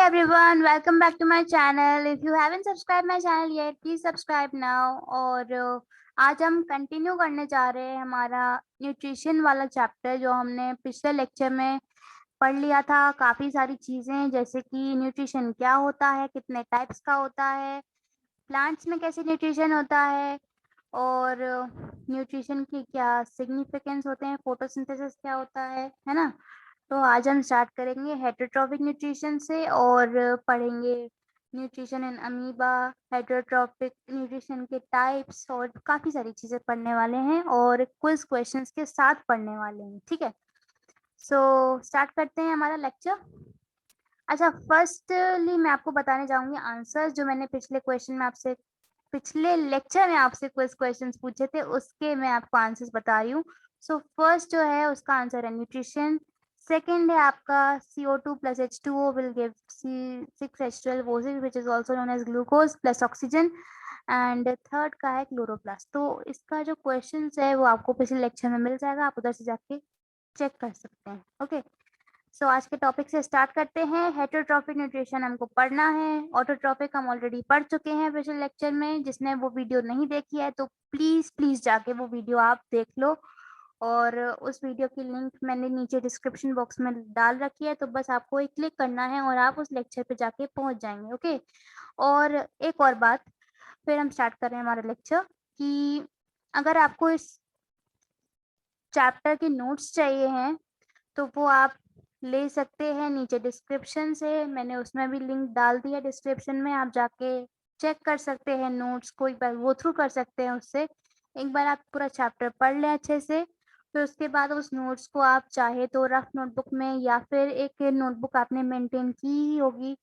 everyone, welcome back to my channel. If you haven't subscribed my channel yet, please subscribe now. और आज हम continue करने जा रहे हैं हमारा न्यूट्रिशन वाला चैप्टर जो हमने पिछले लेक्चर में पढ़ लिया था। काफ़ी सारी चीज़ें जैसे कि न्यूट्रिशन क्या होता है, कितने टाइप्स का होता है, प्लांट्स में कैसे न्यूट्रिशन होता है और न्यूट्रिशन की क्या सिग्निफिकेंस होते हैं, फोटोसिंथेसिस क्या होता है ना। तो आज हम स्टार्ट करेंगे हेटरोट्रॉफिक न्यूट्रिशन से और पढ़ेंगे nutrition in amoeba, heterotrophic nutrition के टाइप्स और काफ़ी सारी चीज़ें पढ़ने वाले हैं और क्विज क्वेश्चंस के साथ पढ़ने वाले हैं। ठीक है, सो स्टार्ट करते हैं हमारा लेक्चर। अच्छा, फर्स्टली मैं आपको बताने जाऊंगी आंसर जो मैंने पिछले लेक्चर में आपसे क्विज क्वेश्चंस पूछे थे, उसके मैं आपको आंसर्स बता रही हूँ। सो फर्स्ट जो है उसका आंसर है न्यूट्रिशन। सेकंड है आपका CO2 plus H2O will give C6H12O6 which is also known as glucose plus oxygen, and third का है क्लोरोप्लास्ट। तो इसका जो क्वेश्चंस है वो आपको पिछले लेक्चर में मिल जाएगा, आप उधर से जाके चेक कर सकते हैं। ओके, सो आज के टॉपिक से स्टार्ट करते हैं। हेटरोट्रॉफिक न्यूट्रिशन हमको पढ़ना है, ऑटोट्रॉफिक हम ऑलरेडी पढ़ चुके हैं पिछले लेक्चर में। जिसने वो वीडियो नहीं देखी है तो प्लीज जाके वो वीडियो आप देख लो, और उस वीडियो की लिंक मैंने नीचे डिस्क्रिप्शन बॉक्स में डाल रखी है, तो बस आपको एक क्लिक करना है और आप उस लेक्चर पे जाके पहुंच जाएंगे। ओके, और एक और बात, फिर हम स्टार्ट कर रहे हैं हमारा लेक्चर, कि अगर आपको इस चैप्टर के नोट्स चाहिए हैं तो वो आप ले सकते हैं नीचे डिस्क्रिप्शन से, मैंने उसमें भी लिंक डाल दिया डिस्क्रिप्शन में, आप जाके चेक कर सकते हैं नोट्स को, एक बार गो थ्रू कर सकते हैं उससे। एक बार आप पूरा चैप्टर पढ़ लें अच्छे से, फिर उसके बाद उस नोट्स को आप चाहे तो रफ नोटबुक में या फिर एक नोटबुक आपने मेंटेन की ही होगी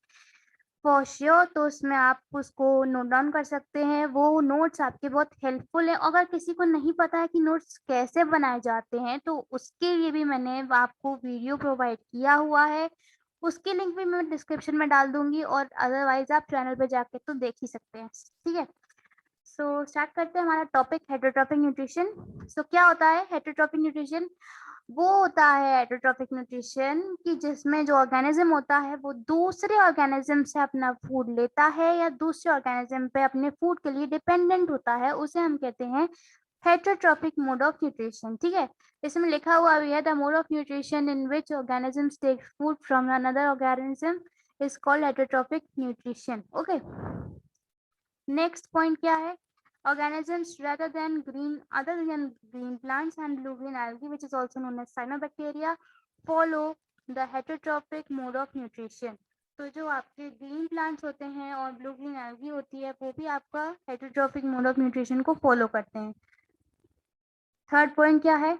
फॉर श्योर, तो उसमें आप उसको नोट डाउन कर सकते हैं। वो नोट्स आपके बहुत हेल्पफुल है। अगर किसी को नहीं पता है कि नोट्स कैसे बनाए जाते हैं तो उसके लिए भी मैंने आपको वीडियो प्रोवाइड किया हुआ है, उसकी लिंक भी मैं डिस्क्रिप्शन में डाल दूंगी, और अदरवाइज आप चैनल पे जाके तो देख ही सकते हैं। ठीक है, सो स्टार्ट करते हैं हमारा टॉपिक हेटरोट्रॉफिक न्यूट्रिशन। सो क्या होता है हेटरोट्रॉफिक न्यूट्रिशन? वो होता है हेटरोट्रॉफिक न्यूट्रिशन कि जिसमें जो ऑर्गेनिज्म होता है वो दूसरे ऑर्गेनिज्म से अपना फूड लेता है या दूसरे ऑर्गेनिज्म पे अपने फूड के लिए डिपेंडेंट होता है, उसे हम कहते हैं हेटरोट्रॉफिक मोड ऑफ न्यूट्रिशन। ठीक है, इसमें लिखा हुआ भी है the mode of nutrition in which organisms take food from another organism is called heterotrophic nutrition. Okay, next point क्या है? Organisms other than green plants and blue green algae, which is also known as cyanobacteria, follow the heterotrophic mode of nutrition. तो जो आपके green plants होते हैं और blue green algae होती है वो भी आपका हेटरोट्रॉफिक मोड ऑफ न्यूट्रिशन को फॉलो करते हैं। थर्ड पॉइंट क्या है?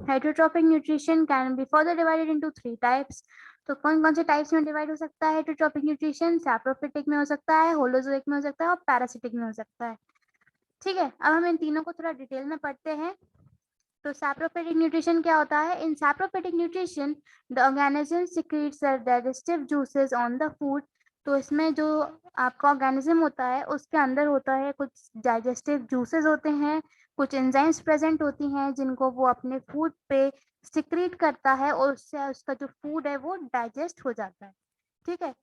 Heterotrophic nutrition can be further divided into 3 types. तो कौन कौन से टाइप्स में डिवाइड हो सकता है हेटरोट्रॉफिक न्यूट्रिशन? सैप्रोफिटिक में हो सकता है, होलोजोइक में हो सकता है और पैरासिटिक में हो सकता है। ठीक है, अब हम इन तीनों को थोड़ा डिटेल में पढ़ते हैं। तो सैप्रोफिटिक न्यूट्रिशन क्या होता है? In saprophytic nutrition the organism secretes digestive juices on the food. तो इसमें जो आपका ऑर्गेनिज्म होता है उसके अंदर होता है कुछ डाइजेस्टिव जूसेस होते हैं, कुछ एंजाइम्स प्रेजेंट होती हैं जिनको वो अपने फूड पे सिक्रीट करता है और उससे उसका जो फूड है वो डाइजेस्ट हो जाता है। ठीक है,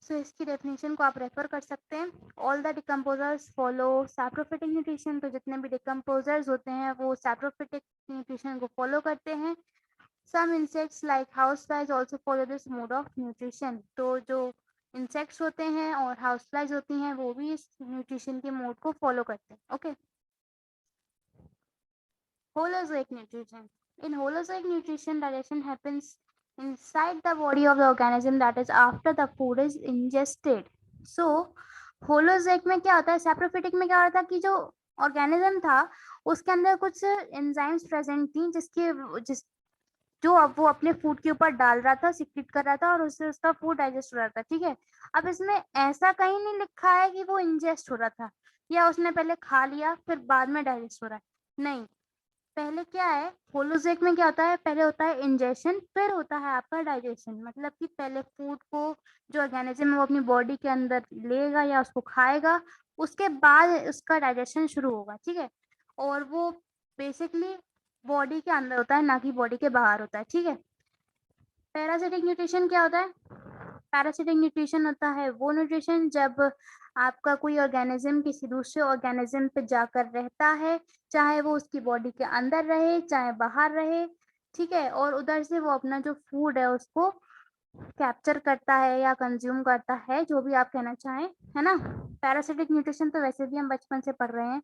सो इसकी डेफिनेशन को आप रेफर कर सकते हैं। All the decomposers follow saprophytic nutrition. तो जितने भी डिकम्पोजर्स होते हैं वो सैप्रोफिटिक न्यूट्रिशन को फॉलो करते हैं। Some insects like house flies also follow this mode of nutrition. तो जो इंसेक्ट्स होते हैं और हाउस फ्लाइज होती हैं वो भी इस न्यूट्रिशन के मोड को फॉलो करते हैं। Okay, Holozoic nutrition. In holozoic nutrition, digestion happens inside the body of the organism, that is after the food is ingested. So, holozoic में क्या होता है? सैप्रोफिटिक में क्या होता है कि जो ऑर्गेनिज्म था उसके अंदर कुछ एंजाइम्स प्रेजेंट थी जिस जो अब वो अपने फूड के ऊपर डाल रहा था, सिक्रीट कर रहा था और उससे उसका फूड डाइजेस्ट हो रहा था। ठीक है, अब इसमें ऐसा कहीं नहीं लिखा है कि वो इंजेस्ट हो रहा था या उसने पहले खा लिया फिर बाद में डाइजेस्ट हो रहा है, नहीं। पहले क्या है, होलोजेक में क्या होता है? पहले होता है इंजेशन, फिर होता है आपका डाइजेशन। मतलब कि पहले फूड को जो ऑर्गेनिज्म है वो अपनी बॉडी के अंदर लेगा या उसको खाएगा, उसके बाद उसका डाइजेशन शुरू होगा। ठीक है, और वो बेसिकली बॉडी के अंदर होता है, ना कि बॉडी के बाहर होता है। ठीक है, पैरासिटिक न्यूट्रिशन क्या होता है? पैरासिटिक न्यूट्रिशन होता है वो न्यूट्रिशन जब आपका कोई ऑर्गेनिज्म किसी दूसरे ऑर्गेनिज्म पे जाकर रहता है, चाहे वो उसकी बॉडी के अंदर रहे, चाहे बाहर रहे, ठीक है? और उधर से वो अपना जो फूड है उसको कैप्चर करता है या कंज़्यूम करता है, जो भी आप कहना चाहें, है ना? पैरासिटिक न्यूट्रिशन तो वैसे भी हम बचपन से पढ़ रहे हैं,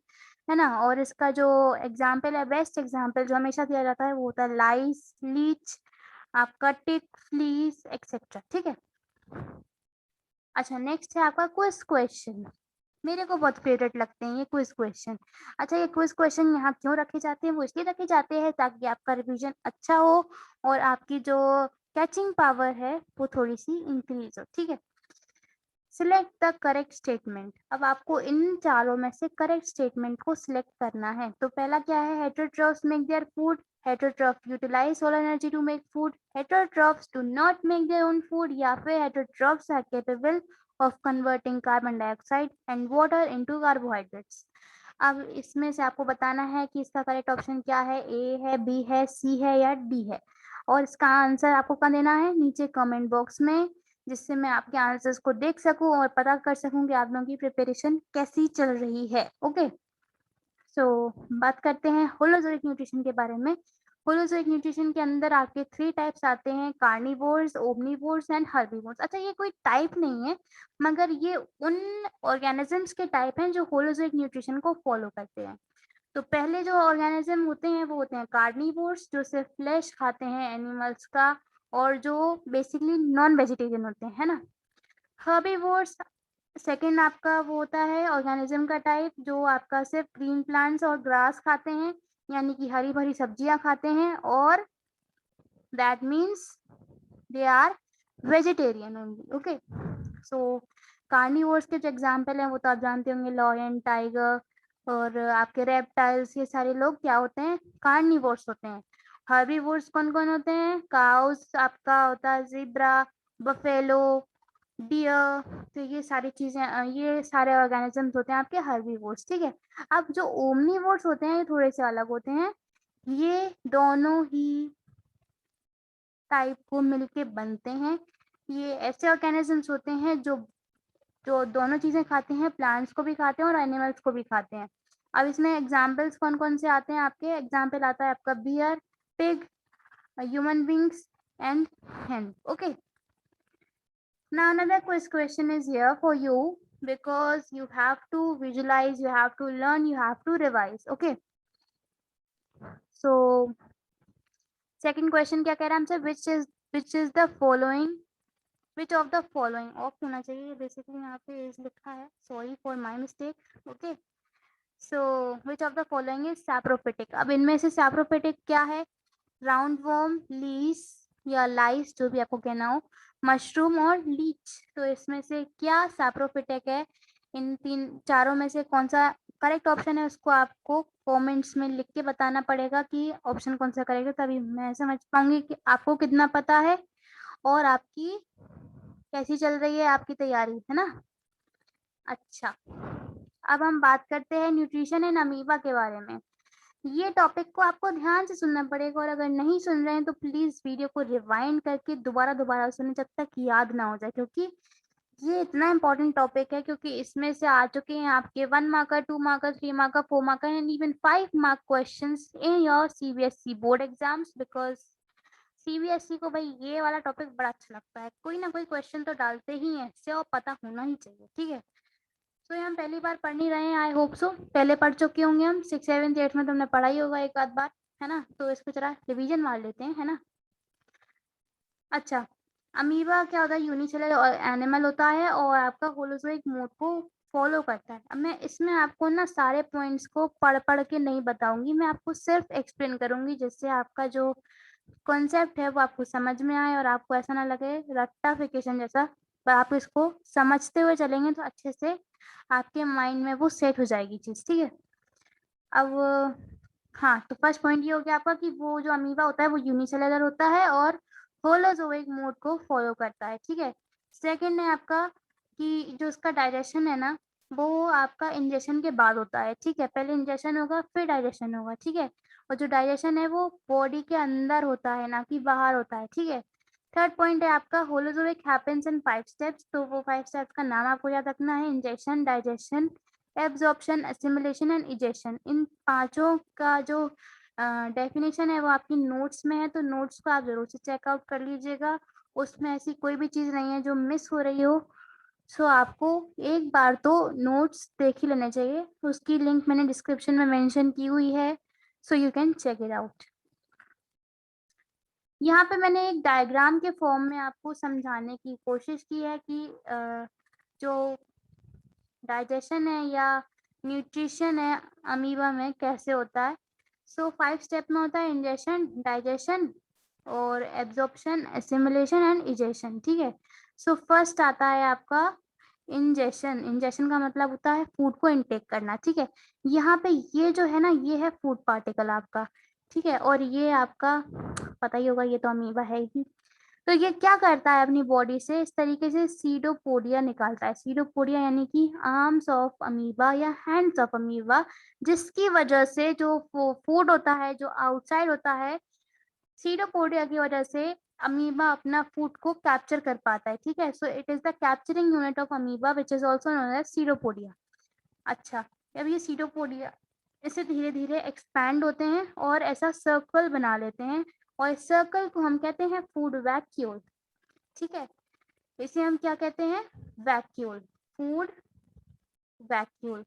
है ना? और इसका जो एग्ज़ाम्पल है, बेस्ट एग्ज़ाम्पल जो हमेशा दिया जाता है, वो होता है लाइस, लीच, आपका टिक, फ्लीस एक्सेट्रा, ठीक है? अच्छा, नेक्स्ट है आपका क्विज़ क्वेश्चन। मेरे को बहुत फेवरेट लगते हैं ये क्विज़ क्वेश्चन। अच्छा, ये क्विज़ क्वेश्चन यहाँ क्यों रखे जाते हैं? वो इसलिए रखे जाते हैं ताकि आपका रिवीजन अच्छा हो और आपकी जो कैचिंग पावर है वो थोड़ी-सी इंक्रीज़ हो, ठीक है? Select the correct statement. अब आपको इन चारों में से करेक्ट स्टेटमेंट को सिलेक्ट करना है। तो पहला क्या है? Heterotrophs make their food, heterotroph utilise solar energy to make food, heterotrophs do not make their own food, या फिर heterotrophs are capable of converting carbon dioxide and water into carbohydrates. अब इसमें से आपको बताना है कि इसका करेक्ट ऑप्शन क्या है? ए है, बी है, सी है या डी है? और इसका आंसर आपको कहाँ देना है? नीचे कमेंट बॉक्स में, जिससे मैं आपके आंसर्स को देख सकूँ और पता कर सकूँ कि आप लोगों की प्रिपरेशन कैसी चल रही है। ओके, सो बात करते हैं होलोज़ोइक न्यूट्रिशन के बारे में। होलोज़ोइक न्यूट्रिशन के अंदर आपके 3 टाइप्स आते हैं, कार्निवोर्स, ओमनिवोर्स एंड हर्बीवोर्स। अच्छा, ये कोई टाइप नहीं है, मगर ये उन ऑर्गेनिज़म्स के टाइप हैं जो होलोज़ोइक न्यूट्रिशन को फ़ॉलो करते हैं। तो पहले जो ऑर्गेनिज्म होते हैं वो होते हैं कार्निवोर्स, जो सिर्फ फ्लैश खाते हैं एनिमल्स का, और जो बेसिकली नॉन वेजिटेरियन होते हैं, है ना? हर्बीवोर्स सेकंड आपका वो होता है ऑर्गेनिज्म का टाइप जो आपका सिर्फ ग्रीन प्लांट्स और ग्रास खाते हैं, यानी कि हरी भरी सब्जियां खाते हैं, और that means they are vegetarian only. Okay, so carnivores के जो एग्जांपल हैं वो तो आप जानते होंगे, लॉयन, टाइगर और आपके रेप्टाइल्स, ये सारे लोग क्या होते हैं? कार्निवोर्स होते हैं। हर्बीवोर्स कौन-कौन होते हैं? काउस आपका होता है, ज़ेब्रा, बफेलो, डियर, तो ये सारी चीज़ें ये सारे ऑर्गेनिज़म्स होते हैं आपके हर्बीवोर्स, ठीक है? अब जो ओमनीवोर्स होते हैं ये थोड़े से अलग होते हैं। ये दोनों ही टाइप को मिलके बनते हैं। ये ऐसे ऑर्गेनिज़म्स होते हैं जो जो दोनों चीज़ें खाते हैं, प्लांट्स को भी खाते हैं और एनिमल्स को भी खाते हैं। अब इसमें एग्ज़ाम्पल्स कौन-कौन से आते हैं आपके? एग्ज़ाम्पल आता है आपका bear, pig, human beings and hen. Okay. Now another quiz question is here for you, because you have to visualize, you have to learn, you have to revise. Okay. So second question क्या कह रहा है हमसे? Which is the following, which of the following of होना चाहिए, basically यहाँ पे is लिखा है, sorry for my mistake. Okay, so which of the following is saprophytic? अब इनमें से saprophytic क्या है? राउंड वर्म, लीस या लाइस, जो भी आपको कहना हो, मशरूम और लीच। तो इसमें से क्या सैप्रोफिटिक है? इन तीन चारों में से कौन सा करेक्ट ऑप्शन है, उसको आपको कमेंट्स में लिख के बताना पड़ेगा कि ऑप्शन कौन सा करेक्ट है, तभी मैं समझ पाऊंगी कि आपको कितना पता है और आपकी कैसी चल रही है आपकी तैयारी, है ना? अच्छा, अब हम बात करते हैं न्यूट्रिशन एंड अमीबा के बारे में। ये टॉपिक को आपको ध्यान से सुनना पड़ेगा, और अगर नहीं सुन रहे हैं तो प्लीज़ वीडियो को रिवाइंड करके दोबारा-दोबारा सुनें जब तक याद ना हो जाए, क्योंकि ये इतना इम्पोर्टेंट टॉपिक है, क्योंकि इसमें से आ चुके हैं आपके 1 marker, 2 marker, 3 marker, 4 marker and even 5 mark questions in your CBSE board exams, because CBSE को भाई ये वाला टॉपिक बड़ा अच्छा लगता है। कोई ना कोई क्वेश्चन तो डालते ही हैं इससे, और पता होना ही चाहिए, ठीक है? तो ये हम पहली बार पढ़ नहीं रहे हैं, आई होप सो। पहले पढ़ चुके होंगे हम 6, 7, 8 में, तो हमने पढ़ा ही होगा एक आध बार, है ना? तो इसको जरा रिवीजन मार लेते हैं, है ना? अच्छा, अमीबा क्या होता है? यूनिसेलुलर एनिमल होता है और आपका होलोज़ोइक मोड को फॉलो करता है। अब मैं इसमें आपको ना सारे पॉइंट्स को पढ़-पढ़ के नहीं बताऊँगी, मैं आपको सिर्फ एक्सप्लेन करूँगी, जिससे आपका जो कॉन्सेप्ट है वो आपको समझ में आए और आपको ऐसा ना लगे रट्टाफिकेशन जैसा, पर आप इसको समझते हुए चलेंगे तो अच्छे से आपके माइंड में वो सेट हो जाएगी चीज़, ठीक है? अब हाँ, तो फर्स्ट पॉइंट ये हो गया आपका कि वो जो अमीबा होता है वो यूनिसेलुलर होता है और होलोज़ोइक मोड को फॉलो करता है, ठीक है? सेकंड है आपका कि जो उसका डाइजेशन है ना, वो आपका इंजेक्शन के बाद होता है, ठीक है? पहले इंजेक्शन होगा फिर डाइजेशन होगा, ठीक है? और जो डाइजेशन है वो बॉडी के अंदर होता है, ना कि बाहर होता है, ठीक है? थर्ड पॉइंट है आपका होलोजोइक हैपेंस इन 5 स्टेप्स। तो वो 5 स्टेप्स का नाम आपको याद रखना है, injection, digestion, absorption, assimilation and egestion. इन पांचों का जो डेफिनेशन है वो आपकी नोट्स में है, तो नोट्स को आप जरूर से चेकआउट कर लीजिएगा। उसमें ऐसी कोई भी चीज नहीं है जो मिस हो रही हो। सो आपको एक बार तो नोट्स देख ही लेने चाहिए। उसकी लिंक मैंने डिस्क्रिप्शन में मेंशन की हुई है, so you can check it out. यहाँ पे मैंने एक डायग्राम के फॉर्म में आपको समझाने की कोशिश की है कि जो डाइजेशन है या न्यूट्रिशन है अमीबा में कैसे होता है। सो 5 स्टेप में होता है इंजेशन, डाइजेशन और एब्जॉर्प्शन, असिमिलेशन एंड इजेशन। ठीक है। सो फर्स्ट आता है आपका इंजेशन। इंजेशन का मतलब होता है फूड को इनटेक करना। ठीक है। यहाँ पे ये जो है ना, ये है फूड पार्टिकल आपका। ठीक है। और ये आपका पता ही होगा, ये तो अमीबा है ही। तो ये क्या करता है अपनी बॉडी से, इस तरीके से सीडोपोडिया निकालता है। सीडोपोडिया यानी कि आर्म्स ऑफ अमीबा या हैंड्स ऑफ अमीबा, जिसकी वजह से जो फूड होता है जो आउटसाइड होता है, सीडोपोडिया की वजह से अमीबा अपना फूड को कैप्चर कर पाता है। ठीक है। So it is the capturing unit of amoeba which is also known as pseudopodia. अच्छा, अब ये सीडोपोडिया इसे धीरे धीरे एक्सपैंड होते हैं और ऐसा सर्कल बना लेते हैं, और इस सर्कल को हम कहते हैं फूड वैक्यूल। ठीक है। इसे हम क्या कहते हैं, वैक्यूल, फूड वैक्यूल।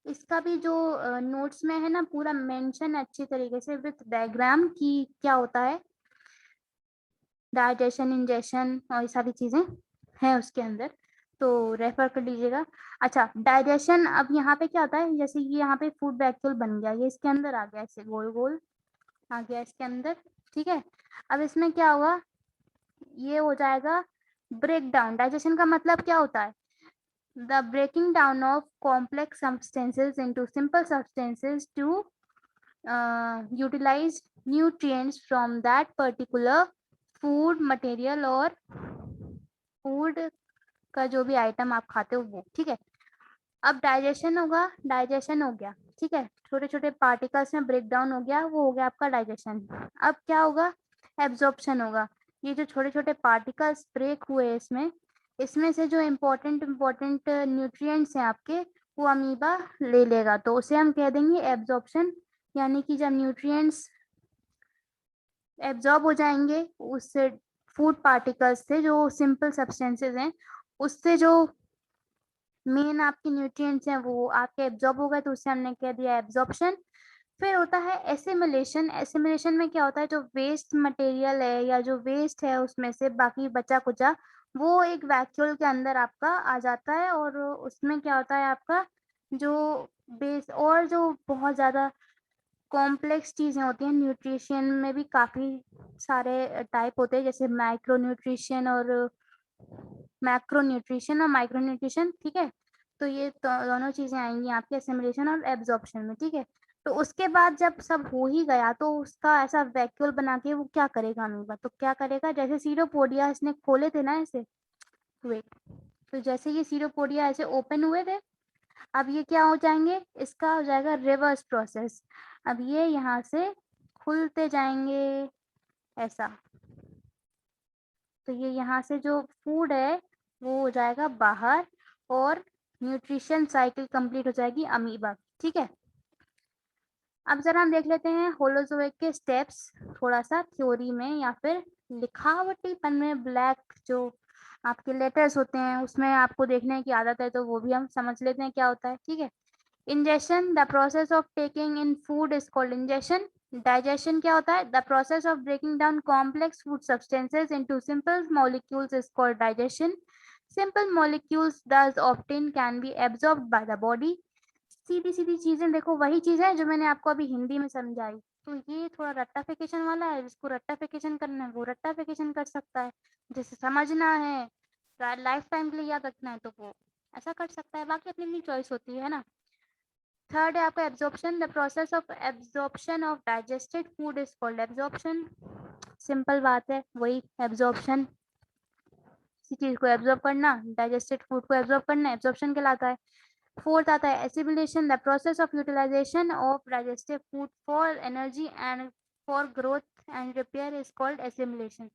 इसका भी जो नोट्स में है ना पूरा मेंशन अच्छी तरीके से विथ डायग्राम की क्या होता है, डाइजेशन, इंजेशन और ये सारी चीजें हैं उसके अंदर, तो रेफर कर लीजिएगा। अच्छा, डाइजेशन, अब यहाँ पे क्या होता है, जैसे ये यहाँ पे फूड वैक्यूल बन गया, ये इसके अंदर आ गया, ऐसे गोल गोल आ गया इसके अंदर। ठीक है। अब इसमें क्या होगा, ये हो जाएगा ब्रेक डाउन। डाइजेशन का मतलब क्या होता है, the breaking down of complex substances into simple substances to utilize nutrients from that particular food material और food का जो भी आइटम आप खाते हो वो। ठीक है। अब डाइजेशन होगा, डाइजेशन हो गया। ठीक है। छोटे छोटे पार्टिकल्स में ब्रेक डाउन हो गया, वो हो गया आपका डाइजेशन। अब क्या होगा, एब्जॉर्प्शन होगा। ये जो छोटे छोटे पार्टिकल्स ब्रेक हुए इसमें, इसमें से जो इम्पोर्टेंट इम्पोर्टेंट न्यूट्रिएंट्स हैं आपके, वो अमीबा ले लेगा, तो उसे हम कह देंगे एब्जॉर्प्शन। यानी कि जब न्यूट्रिएंट्स एब्जॉर्ब हो जाएंगे उससे, फूड पार्टिकल्स से, जो सिंपल सब्सटेंसेस हैं उससे, जो मेन आपके न्यूट्रिएंट्स हैं वो आपके एब्जॉर्ब हो गए, तो उससे हमने कह दिया एब्जॉर्प्शन। फिर होता है एसिमिलेशन। एसिमिलेशन में क्या होता है, जो वेस्ट मटेरियल है या जो वेस्ट है उसमें से बाकी बचा कुचा, वो एक वैक्यूल के अंदर आपका आ जाता है, और उसमें क्या होता है आपका जो बेस, और जो बहुत ज़्यादा कॉम्प्लेक्स चीज़ें होती हैं, न्यूट्रिशन में भी काफ़ी सारे टाइप होते हैं, जैसे माइक्रो न्यूट्रिशन और मैक्रो न्यूट्रिशन और माइक्रो न्यूट्रिशन। ठीक है। तो ये दोनों चीज़ें आएंगी आपके असिमिलेशन और एब्जॉर्प्शन में। ठीक है। तो उसके बाद जब सब हो ही गया, तो उसका ऐसा वैक्यूल बना के वो क्या करेगा अमीबा, तो क्या करेगा, जैसे सीरोपोडिया इसने खोले थे ना ऐसे, वेट, तो जैसे ये सीरोपोडिया ऐसे ओपन हुए थे, अब ये क्या हो जाएंगे, इसका हो जाएगा रिवर्स प्रोसेस। अब ये यहाँ से खुलते जाएंगे ऐसा, तो ये यहाँ से जो फूड है वो हो जाएगा बाहर, और न्यूट्रिशन साइकिल कंप्लीट हो जाएगी अमीबा। ठीक है। अब जरा हम देख लेते हैं होलोजोइक के स्टेप्स, थोड़ा सा थ्योरी में या फिर लिखावटीपन में। ब्लैक जो आपके लेटर्स होते हैं उसमें आपको देखने की आदत है, तो वो भी हम समझ लेते हैं क्या होता है। ठीक है। Ingestion, the process of taking in food is called ingestion. Digestion क्या होता है, the process of breaking down complex food substances into simple molecules is called digestion. Simple molecules thus often can be absorbed by the body। सीधी सीधी चीजें देखो, वही चीज है जो मैंने आपको अभी हिंदी में समझाई। तो ये थोड़ा रट्टाफिकेशन वाला है, जिसको रट्टाफिकेशन करना है वो रट्टाफिकेशन कर सकता है, जिसे समझना है, लाइफ टाइम के लिए याद रखना है, तो वो ऐसा कर सकता है। बाकी अपनी अपनी चॉइस होती है ना। थर्ड है आपका absorption, the process of absorption of digested food is called absorption. Simple बात है, वही एब्जॉर्प्शन, किसी चीज को एब्जॉर्ब करना, डाइजेस्टेड फूड को एब्जॉर्ब करना एब्जॉर्प्शन कहलाता है। फोर्थ आता है assimilation, the process of utilisation of digestive food for energy and for growth and repair is called assimilation.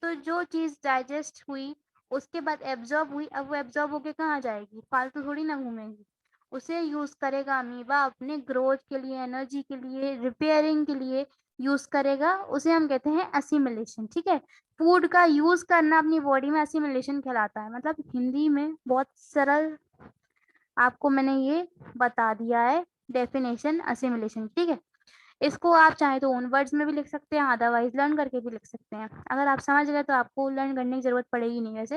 तो जो चीज़ डाइजेस्ट हुई, उसके बाद एब्ज़ॉर्ब हुई, अब वो एब्ज़ॉर्ब होके कहाँ जाएगी? फालतू थोड़ी ना घूमेगी। उसे यूज़ करेगा अमीबा अपने ग्रोथ के लिए, एनर्जी के लिए, रिपेयरिंग के लिए यूज़ करेगा, उसे हम कहते हैं असिमिलेशन, ठीक है? फूड का यूज़ करना अपनी बॉडी में असिमिलेशन कहलाता है। मतलब हिंदी में बहुत सरल आपको मैंने ये बता दिया है डेफिनेशन असिमिलेशन, ठीक है? इसको आप चाहें तो ओन वर्ड्स में भी लिख सकते हैं, अदरवाइज़ लर्न करके भी लिख सकते हैं। अगर आप समझ गए तो आपको लर्न करने की ज़रूरत पड़ेगी नहीं वैसे।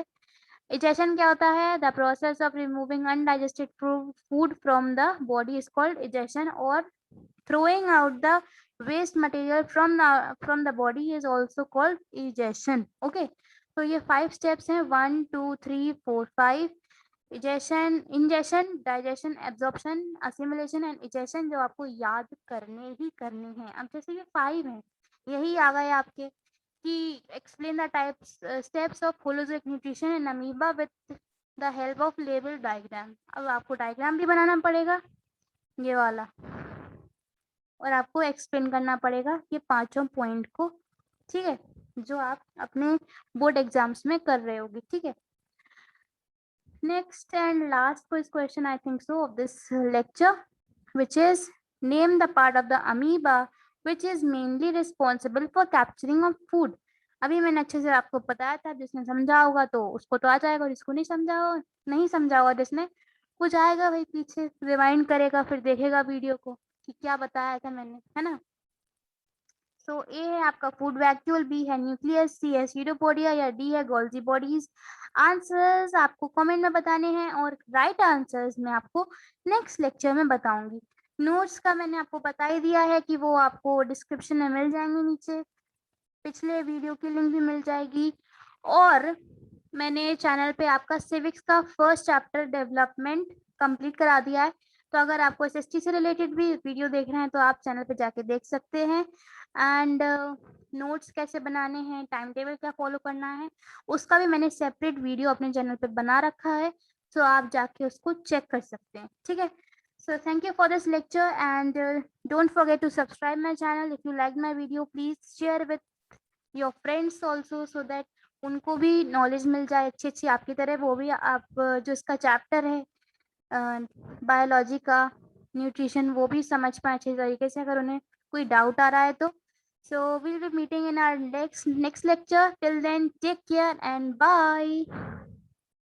डाइजेशन क्या होता है? The process of removing undigested food from the body is called digestion और throwing out the waste material from the body is also called digestion. Okay, तो ये 5 स्टेप्स हैं, 1 2 3 4 5। Ingestion, digestion, absorption, assimilation and egestion जो आपको याद करने ही करने हैं। अब जैसे ये 5 हैं, यही आ गए आपके कि explain the types steps of holozoic nutrition in amoeba with the help of label diagram. अब आपको डायग्राम भी बनाना पड़ेगा ये वाला, और आपको एक्सप्लेन करना पड़ेगा ये पाँचों पॉइंट को, ठीक है? जो आप अपने बोर्ड एग्जाम्स में कर रहे होगे, ठीक है? Next and last quiz question, I think so, of this lecture, which is name the part of the amoeba which is mainly responsible for capturing of food. अभी मैंने अच्छे से आपको बताया था, जिसने समझा होगा तो उसको तो आ जाएगा, और जिसको नहीं समझा होगा जिसने, वो जाएगा वही पीछे रिवाइंड करेगा, फिर देखेगा वीडियो को कि क्या बताया था मैंने, है ना? सो ए है आपका फूड वैक्यूल, बी है न्यूक्लियस, सी है सीडोपोडिया या डी है गोल्जी बॉडीज। आंसर्स आपको कमेंट में बताने हैं और राइट आंसर्स मैं आपको नेक्स्ट लेक्चर में बताऊंगी। नोट्स का मैंने आपको बता ही दिया है कि वो आपको डिस्क्रिप्शन में मिल जाएंगे, नीचे पिछले वीडियो की लिंक भी मिल जाएगी। और मैंने चैनल पे आपका सिविक्स का फर्स्ट चैप्टर डेवलपमेंट कंप्लीट करा दिया है, तो अगर आपको एसएसटी से रिलेटेड भी वीडियो देखना है तो आप चैनल पे जाके देख सकते हैं। एंड नोट्स कैसे बनाने हैं, टाइम टेबल क्या फॉलो करना है, उसका भी मैंने सेपरेट वीडियो अपने चैनल पे बना रखा है, तो आप जाके उसको चेक कर सकते हैं, ठीक है? So thank you for this lecture, and don't forget to subscribe my channel. If you like my video, please share with your friends also, so that उनको भी नॉलेज मिल जाए अच्छी अच्छी आपकी तरह, वो भी आप जो इसका चैप्टर है बायोलॉजी का, न्यूट्रिशन, वो भी समझ पाए अच्छे तरीके से, अगर उन्हें कोई डाउट आ रहा है तो। So will be meeting in our next lecture, till then take care and bye.